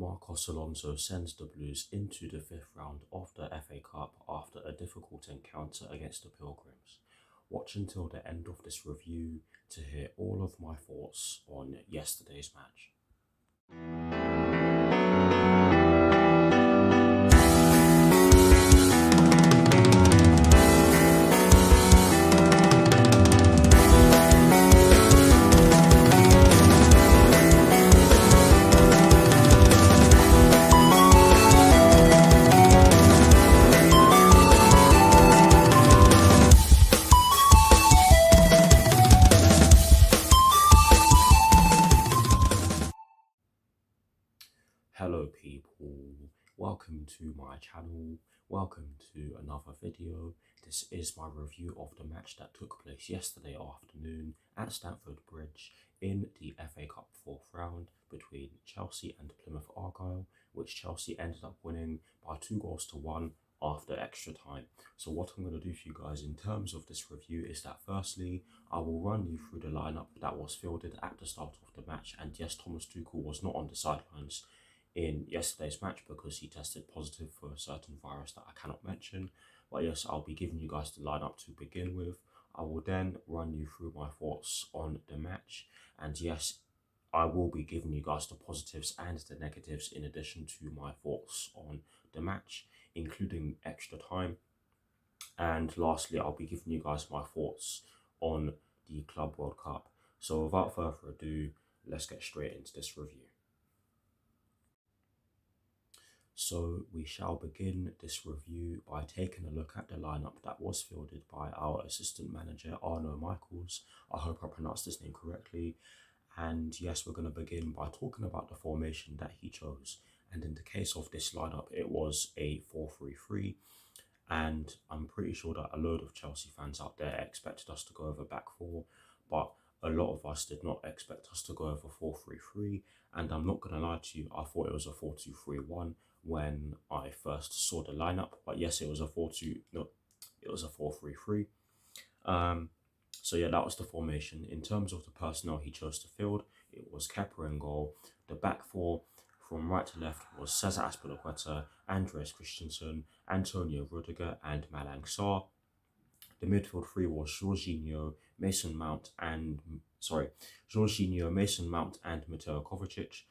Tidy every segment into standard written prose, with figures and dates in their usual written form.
Marcos Alonso sends the Blues into the fifth round of the FA Cup after a difficult encounter against the Pilgrims. Watch until the end of this review to hear all of my thoughts on yesterday's match. Hello people, welcome to my channel, welcome to another video. This is my review of the match that took place yesterday afternoon at Stamford Bridge in the FA Cup 4th round between Chelsea and Plymouth Argyle, which Chelsea ended up winning by 2-1 after extra time. So what I'm going to do for you guys in terms of this review is that firstly, I will run you through the lineup that was fielded at the start of the match, and yes, Thomas Tuchel was not on the sidelines in yesterday's match because he tested positive for a certain virus that I cannot mention. But yes, I'll be giving you guys the lineup to begin with. I will then run you through my thoughts on the match, and yes, I will be giving you guys the positives and the negatives in addition to my thoughts on the match, including extra time. And lastly, I'll be giving you guys my thoughts on the Club World Cup. So without further ado, let's get straight into this review. So we shall begin this review by taking a look at the lineup that was fielded by our assistant manager, Arno Michaels. I hope I pronounced his name correctly. And yes, we're going to begin by talking about the formation that he chose. And in the case of this lineup, it was a 4-3-3. And I'm pretty sure that a load of Chelsea fans out there expected us to go over back four, but a lot of us did not expect us to go over 4-3-3. And I'm not going to lie to you, I thought it was a 4-2-3-1 when I first saw the lineup. But yes, it was a 4-3-3. So yeah, that was the formation. In terms of the personnel he chose to field, it was Kepa in goal. The back four from right to left was Cesar Azpilicueta, Andreas Christensen, Antonio Rudiger and Malang Sarr. The midfield three was Jorginho, Mason Mount and Mateo Kovacic.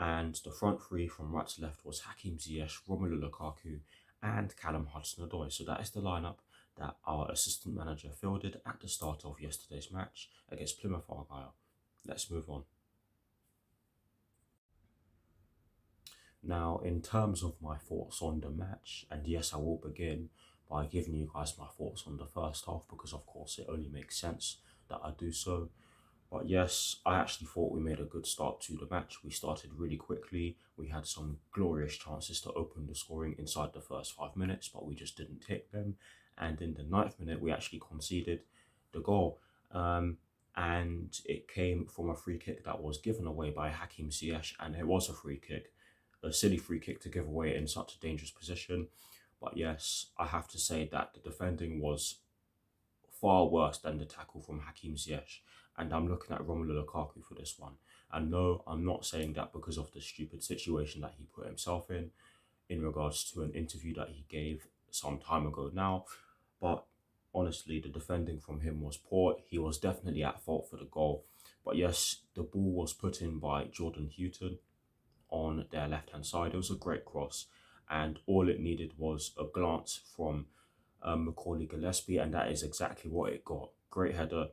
And the front three from right to left was Hakim Ziyech, Romelu Lukaku and Callum Hudson-Odoi. So that is the lineup that our assistant manager fielded at the start of yesterday's match against Plymouth Argyle. Let's move on. Now, in terms of my thoughts on the match, and yes, I will begin by giving you guys my thoughts on the first half because of course it only makes sense that I do so. But yes, I actually thought we made a good start to the match. We started really quickly. We had some glorious chances to open the scoring inside the first 5 minutes, but we just didn't take them. And in the 9th minute, we actually conceded the goal. And it came from a free kick that was given away by Hakim Ziyech, and it was a free kick. A silly free kick to give away in such a dangerous position. But yes, I have to say that the defending was far worse than the tackle from Hakim Ziyech. And I'm looking at Romelu Lukaku for this one. And no, I'm not saying that because of the stupid situation that he put himself in regards to an interview that he gave some time ago now. But honestly, the defending from him was poor. He was definitely at fault for the goal. But yes, the ball was put in by Jordan Houghton on their left-hand side. It was a great cross. And all it needed was a glance from Macaulay Gillespie. And that is exactly what it got. Great header.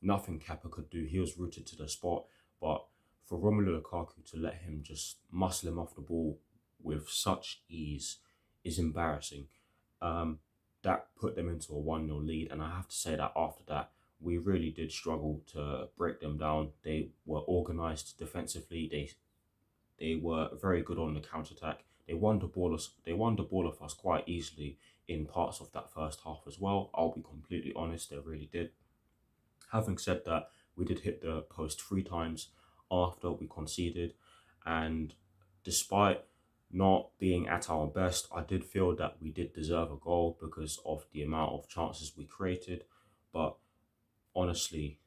Nothing Kepa could do. He was rooted to the spot. But for Romelu Lukaku to let him just muscle him off the ball with such ease is embarrassing. That put them into a 1-0 lead. And I have to say that after that, we really did struggle to break them down. They were organised defensively. They were very good on the counter-attack. They won the ball of us quite easily in parts of that first half as well. I'll be completely honest, they really did. Having said that, we did hit the post 3 times after we conceded, and despite not being at our best, I did feel that we did deserve a goal because of the amount of chances we created. But honestly,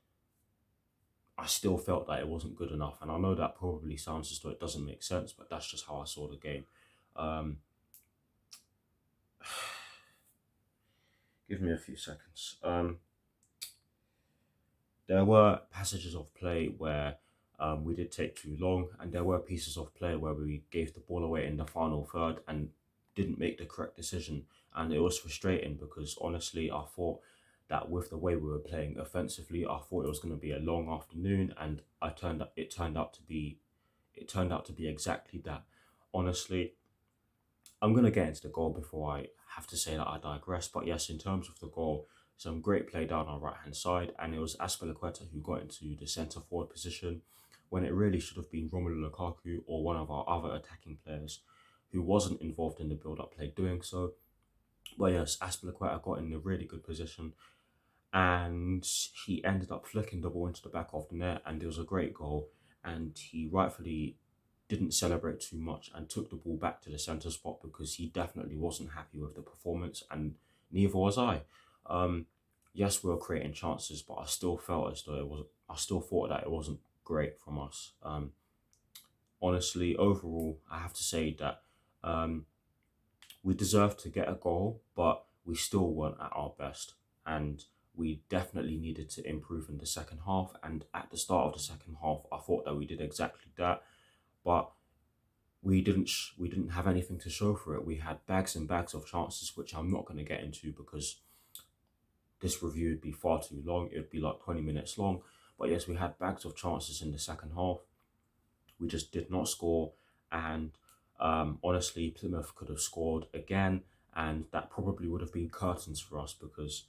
I still felt that it wasn't good enough. And I know that probably sounds as though it doesn't make sense, but that's just how I saw the game. Um, give me a few seconds. There were passages of play where we did take too long, and there were pieces of play where we gave the ball away in the final third and didn't make the correct decision. And it was frustrating because honestly, I thought that with the way we were playing offensively, I thought it was going to be a long afternoon, and it turned out to be exactly that. Honestly, I'm going to get into the goal before I have to say that I digress. But yes, in terms of the goal, some great play down our right hand side, and it was Aspilicueta who got into the centre forward position when it really should have been Romelu Lukaku or one of our other attacking players who wasn't involved in the build up play doing so. But yes, Aspilicueta got in a really good position, and he ended up flicking the ball into the back of the net, and it was a great goal. And he rightfully didn't celebrate too much and took the ball back to the centre spot because he definitely wasn't happy with the performance, and neither was I. Um, yes, we were creating chances, but I still felt as though it was. I still thought that it wasn't great from us. Honestly, overall, I have to say that um, we deserved to get a goal, but we still weren't at our best, and we definitely needed to improve in the second half. And at the start of the second half, I thought that we did exactly that, but we didn't have anything to show for it. We had bags and bags of chances, which I'm not going to get into because this review would be far too long. It would be like 20 minutes long. But yes, we had bags of chances in the second half. We just did not score, and honestly, Plymouth could have scored again, and that probably would have been curtains for us because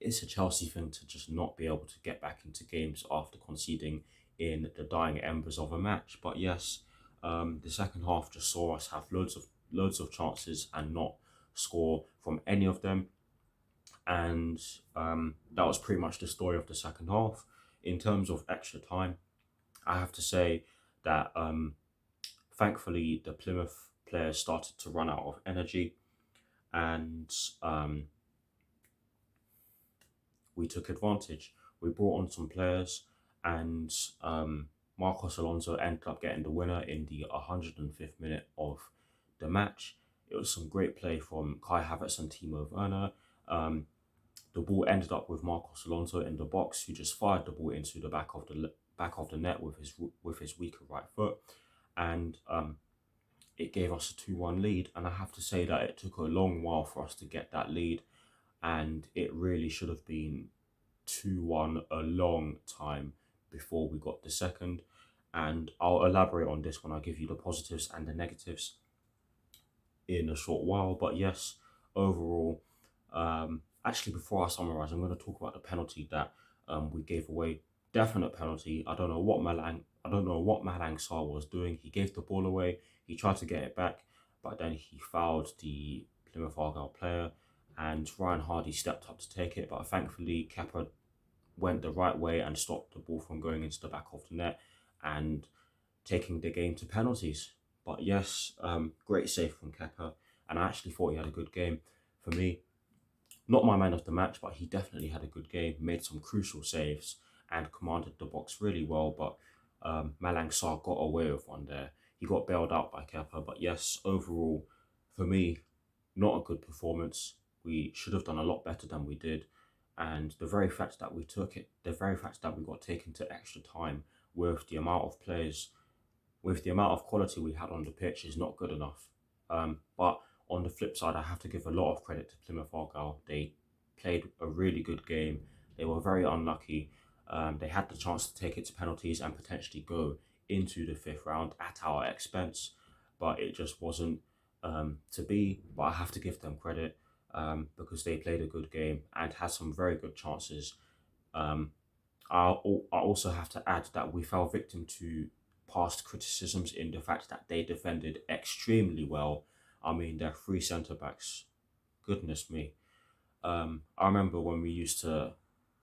it's a Chelsea thing to just not be able to get back into games after conceding in the dying embers of a match. But yes, the second half just saw us have loads of chances and not score from any of them, and that was pretty much the story of the second half. In terms of extra time, I have to say that thankfully the Plymouth players started to run out of energy, and we took advantage. We brought on some players, and Marcos Alonso ended up getting the winner in the 105th minute of the match. It was some great play from Kai Havertz and Timo Werner. The ball ended up with Marcos Alonso in the box, who just fired the ball into the back of the net with his weaker right foot, and it gave us a 2-1 lead. And I have to say that it took a long while for us to get that lead, and it really should have been 2-1 a long time before we got the second. And I'll elaborate on this when I give you the positives and the negatives in a short while. But yes, overall, actually, before I summarize, I'm going to talk about the penalty that we gave away. Definite penalty. I don't know what Malang Sarr was doing. He gave the ball away. He tried to get it back, but then he fouled the Plymouth Argyle player, and Ryan Hardy stepped up to take it. But thankfully, Kepa went the right way and stopped the ball from going into the back of the net and taking the game to penalties. But yes, great save from Kepa, and I actually thought he had a good game. For me, not my man of the match, but he definitely had a good game, made some crucial saves, and commanded the box really well. But Malang Sarr got away with one there. He got bailed out by Kepa. But yes, overall, for me, not a good performance. We should have done a lot better than we did. And the very fact that the very fact that we got taken to extra time with the amount of players, with the amount of quality we had on the pitch is not good enough. But on the flip side, I have to give a lot of credit to Plymouth Argyle. They played a really good game. They were very unlucky. They had the chance to take it to penalties and potentially go into the fifth round at our expense, but it just wasn't to be. But I have to give them credit because they played a good game and had some very good chances. Um, I also have to add that we fell victim to past criticisms in the fact that they defended extremely well. I mean, their three centre backs, goodness me. I remember when we used to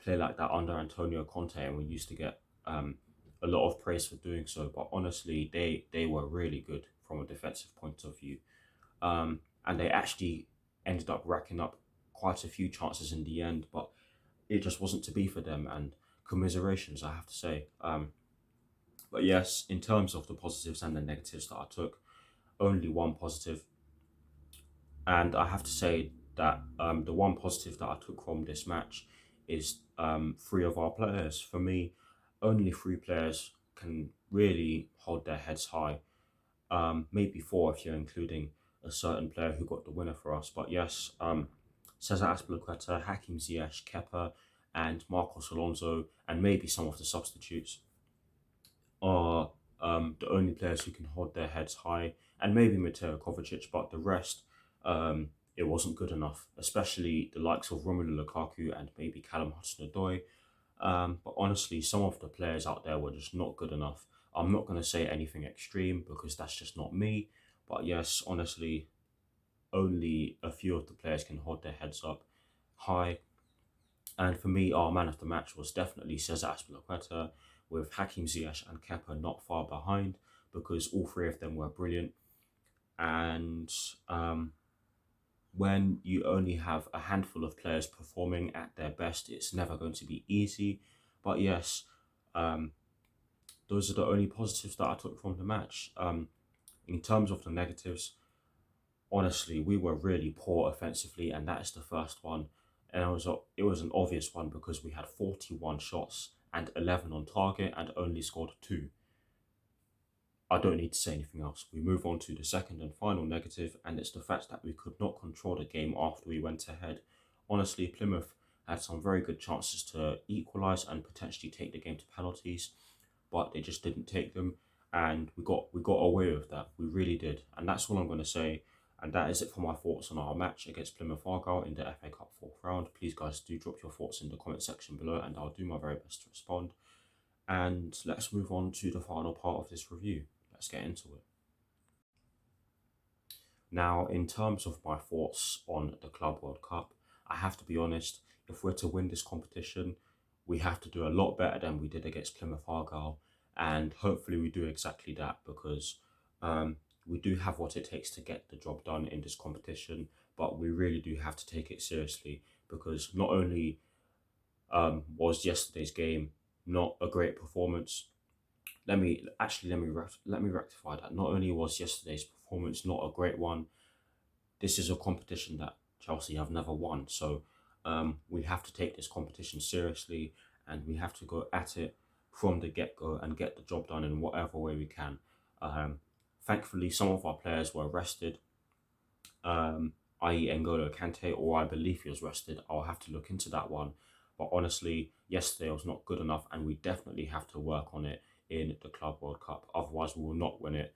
play like that under Antonio Conte, and we used to get a lot of praise for doing so. But honestly, they were really good from a defensive point of view, and they actually ended up racking up quite a few chances in the end. But it just wasn't to be for them. And commiserations, I have to say. But yes, in terms of the positives and the negatives that I took, only one positive, and I have to say that the one positive that I took from this match is three of our players. For me, only three players can really hold their heads high. Maybe four if you're including a certain player who got the winner for us. But yes, Cesar Azpilicueta, Hakim Ziyech, Kepa, and Marcos Alonso, and maybe some of the substitutes are the only players who can hold their heads high, and maybe Mateo Kovacic, but the rest, it wasn't good enough, especially the likes of Romelu Lukaku and maybe Callum Hudson-Odoi. But honestly, some of the players out there were just not good enough. I'm not going to say anything extreme because that's just not me. But yes, honestly, only a few of the players can hold their heads up high. And for me, our man of the match was definitely Cesar Azpilicueta, with Hakim Ziyech and Kepa not far behind because all three of them were brilliant. And when you only have a handful of players performing at their best, it's never going to be easy. But yes, those are the only positives that I took from the match. In terms of the negatives, honestly, we were really poor offensively, and that is the first one. And it was an obvious one because we had 41 shots and 11 on target and only scored 2. I don't need to say anything else. We move on to the second and final negative, and it's the fact that we could not control the game after we went ahead. Honestly, Plymouth had some very good chances to equalise and potentially take the game to penalties, but they just didn't take them, and we got away with that. We really did, and that's all I'm going to say. And that is it for my thoughts on our match against Plymouth Argyle in the FA Cup 4th round. Please, guys, do drop your thoughts in the comment section below, and I'll do my very best to respond. And let's move on to the final part of this review. Let's get into it. Now, in terms of my thoughts on the Club World Cup, I have to be honest, if we're to win this competition, we have to do a lot better than we did against Plymouth Argyle, and hopefully we do exactly that because we do have what it takes to get the job done in this competition, but we really do have to take it seriously because not only was yesterday's game not a great performance, let me rectify that. Not only was yesterday's performance not a great one, this is a competition that Chelsea have never won. So we have to take this competition seriously, and we have to go at it from the get-go and get the job done in whatever way we can. Thankfully, some of our players were rested, i.e. N'Golo Kante, or I believe he was rested. I'll have to look into that one. But honestly, yesterday was not good enough, and we definitely have to work on it in the Club World Cup. Otherwise, we will not win it,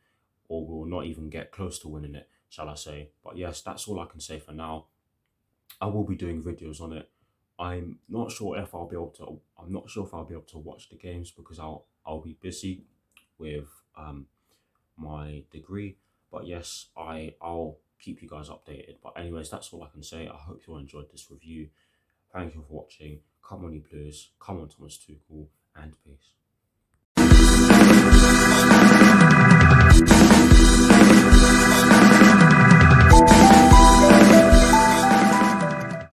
or we will not even get close to winning it, shall I say. But yes, that's all I can say for now. I will be doing videos on it. I'm not sure if I'll be able to watch the games because I'll be busy with my degree. But yes, I'll keep you guys updated. But anyways, that's all I can say. I hope you all enjoyed this review. Thank you for watching. Come on, you Blues. Come on, Thomas Tuchel, and peace.